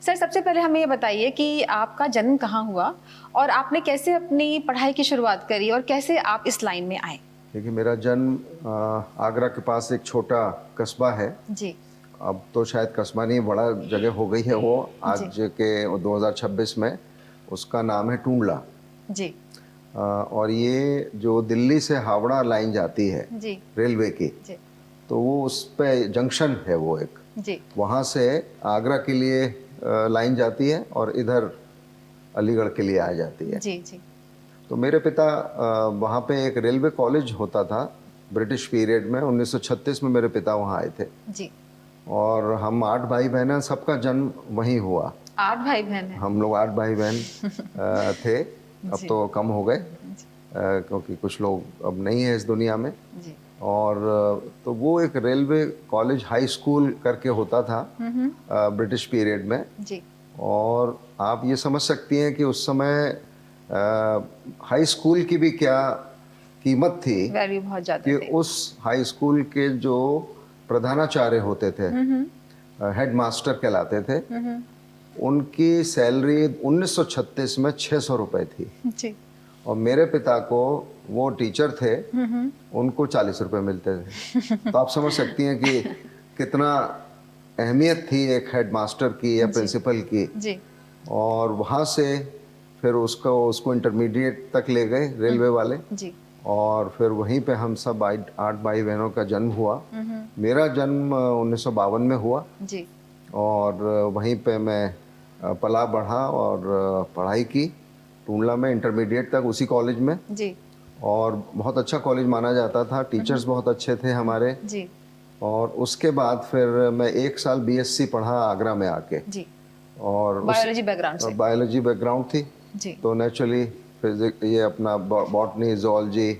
Sir, सबसे पहले हमें ये बताइए कि आपका जन्म कहाँ हुआ और आपने कैसे अपनी पढ़ाई की शुरुआत करी और कैसे आप इस लाइन में आए? देखिए, मेरा जन्म आगरा के पास एक छोटा कस्बा है। जी। अब तो शायद कस्बा नहीं, बड़ा जगह हो गई है वो जी। आज के 2026 में। उसका नाम है टूंडला। जी। और ये जो दिल्ली से हावड़ा लाइन जाती है जी। रेलवे की, जी। तो वो उस पे जंक्शन है वो एक। जी। वहाँ से आगरा के लिए लाइन जाती है और इधर अलीगढ़ के लिए आ जाती है। जी। जी। तो मेरे पिता वहाँ पे एक रेलवे कॉलेज होता था ब्रिटिश पीरियड में। 1936 में मेरे पिता वहाँ आए थे जी। और हम 8 भाई बहन हैं, सबका जन्म वहीं हुआ। 8 भाई बहन हैं? हम लोग 8 भाई बहन थे। अब जी। तो कम हो गए जी। क्योंकि कुछ लोग अब नहीं है इस दुनिया में। जी। और तो वो एक रेलवे कॉलेज हाई स्कूल करके होता था ब्रिटिश पीरियड में। जी। और आप ये समझ सकती हैं कि उस समय हाई स्कूल की भी क्या कीमत थी वैल्यू बहुत ज्यादा कि थे। उस हाई स्कूल के जो प्रधानाचार्य होते थे, हेड मास्टर कहलाते थे, उनकी सैलरी 1936 में 600 रुपये थी। जी। और मेरे पिता को, वो टीचर थे, उनको 40 रुपये मिलते थे। तो आप समझ सकती हैं कि कितना अहमियत थी एक हेड मास्टर की या जी। प्रिंसिपल की। जी। और वहाँ से फिर उसको इंटरमीडिएट तक ले गए रेलवे वाले। जी। और फिर वहीं पे हम सब 8 भाई बहनों का जन्म हुआ। मेरा जन्म 1952 में हुआ। जी। और वहीं पे मैं पला बढ़ा और पढ़ाई की टूंडला में, इंटरमीडिएट तक उसी कॉलेज में। जी। और बहुत अच्छा कॉलेज माना जाता था, टीचर्स बहुत अच्छे थे हमारे। जी। और उसके बाद फिर मैं 1 साल बीएससी पढ़ा आगरा में आके। जी। और उस बायोलॉजी बैकग्राउंड से? बायोलॉजी बैकग्राउंड थी। जी। तो नेचुरली फिजिक्स, ये अपना बॉटनी, जोलॉजी,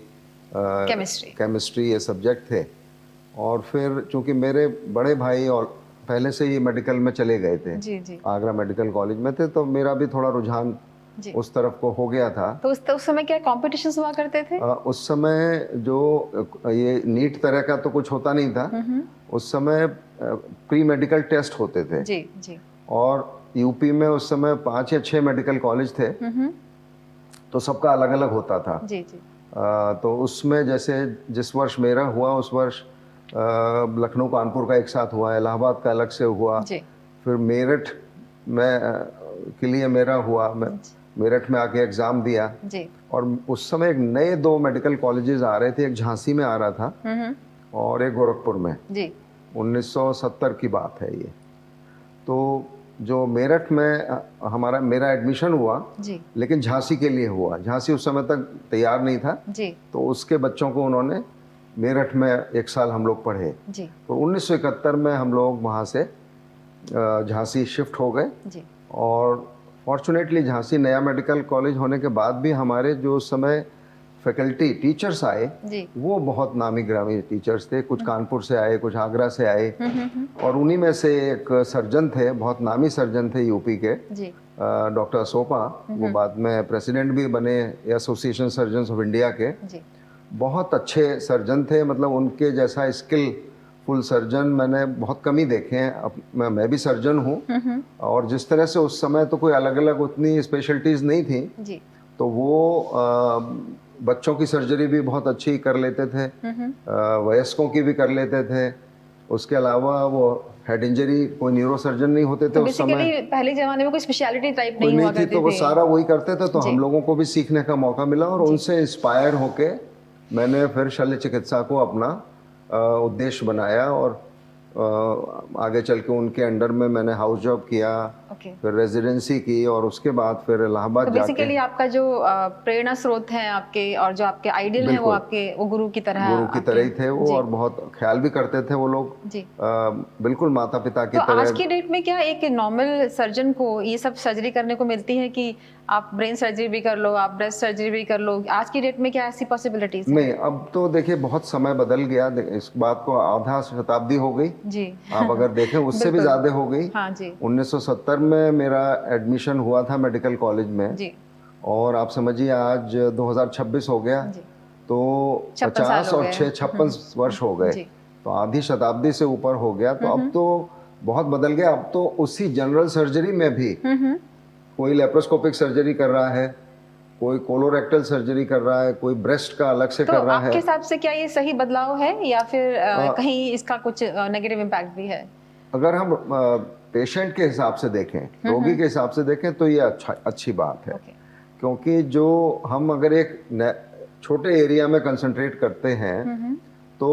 केमिस्ट्री, ये सब्जेक्ट थे। और फिर चूंकि मेरे बड़े भाई और पहले से ही मेडिकल में चले गए थे, जी। जी। आगरा मेडिकल कॉलेज में थे, तो मेरा भी थोड़ा रुझान जी। उस तरफ को हो गया था। तो उस समय क्या कॉम्पिटिशन्स हुआ करते थे? उस समय जो ये नीट तरह का तो कुछ होता नहीं था। उस समय प्री मेडिकल टेस्ट होते थे। जी। जी। और यूपी में उस समय 5 या 6 मेडिकल कॉलेज थे, तो सबका अलग अलग होता था। जी। जी। तो उसमें जैसे जिस वर्ष मेरा हुआ, उस वर्ष लखनऊ कानपुर का एक साथ हुआ, इलाहाबाद का अलग से हुआ। जी। फिर मेरठ में के लिए मेरा हुआ, मैं मेरठ में आके एग्ज़ाम दिया। जी। और उस समय एक नए 2 मेडिकल कॉलेजेस आ रहे थे, एक झांसी में आ रहा था और एक गोरखपुर में। जी। 1970 की बात है ये। तो जो मेरठ में मेरा एडमिशन हुआ, जी। लेकिन झांसी के लिए हुआ। झांसी उस समय तक तैयार नहीं था। जी। तो उसके बच्चों को उन्होंने मेरठ में 1 साल हम लोग पढ़े। जी। तो 1971 में हम लोग वहाँ से झांसी शिफ्ट हो गए। जी। और फॉर्चुनेटली झांसी नया मेडिकल कॉलेज होने के बाद भी हमारे जो उस समय फैकल्टी टीचर्स आए, जी। वो बहुत नामी ग्रामी टीचर्स थे। कुछ कानपुर से आए, कुछ आगरा से आए। और उन्हीं में से एक सर्जन थे, बहुत नामी सर्जन थे यूपी के, जी। डॉक्टर सोपा। वो बाद में प्रेसिडेंट भी बने एसोसिएशन सर्जन्स ऑफ इंडिया के। जी। बहुत अच्छे सर्जन थे, मतलब उनके जैसा स्किलफुल सर्जन मैंने बहुत कम ही देखे हैं। अब मैं भी सर्जन हूँ। और जिस तरह से उस समय तो कोई अलग अलग उतनी स्पेशलिटीज़ नहीं थी, जी। तो वो बच्चों की सर्जरी भी बहुत अच्छी कर लेते थे, वयस्कों की भी कर लेते थे। उसके अलावा वो हेड इंजरी, कोई न्यूरो सर्जन नहीं होते थे तो उस समय, बेसिकली पहले ज़माने में कोई स्पेशलिटी टाइप कोई नहीं नहीं हुआ थी। करती तो वो थी। सारा वही करते थे। तो जी। हम लोगों को भी सीखने का मौका मिला और जी। उनसे इंस्पायर होके मैंने फिर शल्य चिकित्सा को अपना उद्देश्य बनाया। और आगे चल के उनके अंडर में मैंने हाउस जॉब किया, ओके। फिर रेजिडेंसी की, और उसके बाद फिर तो इलाहाबाद जाके। बेसिकली आपका जो प्रेरणा स्रोत हैं आपके और जो आपके आइडियल हैं, वो बिल्कुल आपके वो गुरु की तरह गुरु की तरह आपके। ही थे वो। जी। और बहुत ख्याल भी करते थे वो लोग, जी। बिल्कुल माता पिता की तो आज तरह। की डेट में क्या एक नॉर्मल सर्जन को ये सब सर्जरी करने को मिलती है कि आप ब्रेन सर्जरी भी कर लो, आप ब्रेस्ट सर्जरी भी कर लो? आज की डेट में क्या ऐसी पॉसिबिलिटीज हैं? नहीं, अब तो देखिए बहुत समय बदल गया। इस बात को आधा शताब्दी हो गई, जी। आप अगर देखें उससे भी बिल्कुल। ज़्यादा हो गई। हाँ जी। 1970 में मेरा एडमिशन हुआ था मेडिकल कॉलेज में। जी। और आप समझिए आज 2026 हो गया, जी। तो 56 साल 50 हो और गए। 6 56 वर्ष हो गए। जी। तो आधी शताब्दी से ऊपर हो गया। तो अब तो बहुत बदल गया। अब तो उसी जनरल सर्जरी में भी कोई लेप्रोस्कोपिक सर्जरी कर रहा है, कोई कोलोरेक्टल सर्जरी कर रहा है, कोई ब्रेस्ट का अलग से तो कर रहा आपके है। हिसाब से क्या ये सही बदलाव है या फिर कहीं इसका कुछ नेगेटिव इम्पैक्ट भी है? अगर हम पेशेंट के हिसाब से देखें, रोगी के हिसाब से देखें, तो ये अच्छी बात है। ओके। क्योंकि जो हम अगर एक छोटे एरिया में कंसंट्रेट करते हैं तो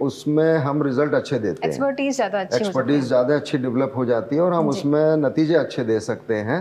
उसमें हम रिजल्ट अच्छे देते हैं, एक्सपर्टीज ज्यादा अच्छी हो जाती है। एक्सपर्टीज ज़्यादा अच्छी डेवलप हो जाती है और हम जी। उसमें नतीजे अच्छे दे सकते हैं।